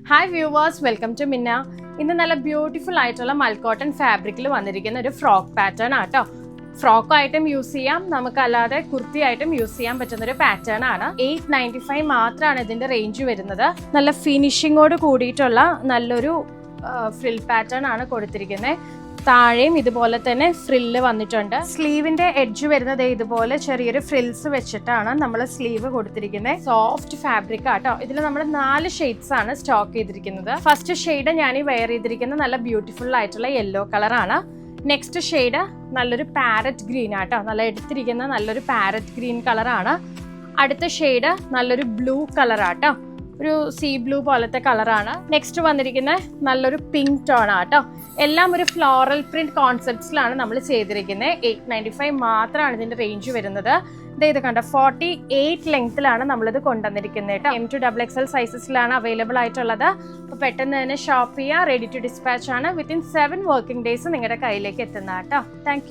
Hi viewers, welcome to മിന്ന. ഇന്ന് നല്ല ബ്യൂട്ടിഫുൾ ആയിട്ടുള്ള മൽക്കോട്ടൺ ഫാബ്രിക്കിൽ വന്നിരിക്കുന്ന ഒരു ഫ്രോക്ക് പാറ്റേൺ ആട്ടോ. ഫ്രോക്ക് ആയിട്ടും യൂസ് ചെയ്യാം, നമുക്കല്ലാതെ കുർത്തി ആയിട്ടും യൂസ് ചെയ്യാൻ പറ്റുന്ന ഒരു പാറ്റേൺ ആണ്. 895 മാത്രമാണ് ഇതിന്റെ റേഞ്ച് വരുന്നത്. നല്ല ഫിനിഷിങ്ങോട് കൂടിയിട്ടുള്ള നല്ലൊരു ഫ്രിൽ പാറ്റേൺ ആണ് കൊടുത്തിരിക്കുന്നത്. താഴെയും ഇതുപോലെ തന്നെ ഫ്രില്ല് വന്നിട്ടുണ്ട്. സ്ലീവിന്റെ എഡ്ജ് വരുന്നത് ഇതുപോലെ ചെറിയൊരു ഫ്രിൽസ് വെച്ചിട്ടാണ് നമ്മൾ സ്ലീവ് കൊടുത്തിരിക്കുന്നത്. സോഫ്റ്റ് ഫാബ്രിക് ആട്ടോ. ഇതിൽ നമ്മൾ 4 ഷെയ്ഡ്സ് ആണ് സ്റ്റോക്ക് ചെയ്തിരിക്കുന്നത്. ഫസ്റ്റ് ഷെയ്ഡ് ഞാൻ ഈ വെയർ ചെയ്തിരിക്കുന്ന നല്ല ബ്യൂട്ടിഫുൾ ആയിട്ടുള്ള യെല്ലോ കളറാണ്. നെക്സ്റ്റ് ഷെയ്ഡ് നല്ലൊരു പാരറ്റ് ഗ്രീൻ ആട്ടോ. നല്ല എടുത്തിരിക്കുന്ന നല്ലൊരു പാരറ്റ് ഗ്രീൻ കളറാണ്. അടുത്ത ഷെയ്ഡ് നല്ലൊരു ബ്ലൂ കളറാട്ടോ, ഒരു സീ ബ്ലൂ പോലത്തെ കളറാണ്. നെക്സ്റ്റ് വന്നിരിക്കുന്ന നല്ലൊരു പിങ്ക് ടോൺ ആട്ടോ. എല്ലാം ഒരു ഫ്ലോറൽ പ്രിന്റ് കോൺസെപ്റ്റ്സിലാണ് നമ്മൾ ചെയ്തിരിക്കുന്നത്. 895 മാത്രമാണ് ഇതിന്റെ റേഞ്ച് വരുന്നത്. ഇത് കണ്ട 48 ലെങ്ത്തിലാണ് നമ്മളിത് കൊണ്ടുവന്നിരിക്കുന്നത് കേട്ടോ. M2XXL സൈസസിലാണ് അവൈലബിൾ ആയിട്ടുള്ളത്. അപ്പോൾ പെട്ടെന്ന് തന്നെ ഷോപ്പ് ചെയ്യുക. റെഡി ടു ഡിസ്പാച്ച് ആണ്. വിത്തിൻ 7 വർക്കിംഗ് ഡേയ്സ് നിങ്ങളുടെ കയ്യിലേക്ക് എത്തുന്ന കേട്ടോ. താങ്ക്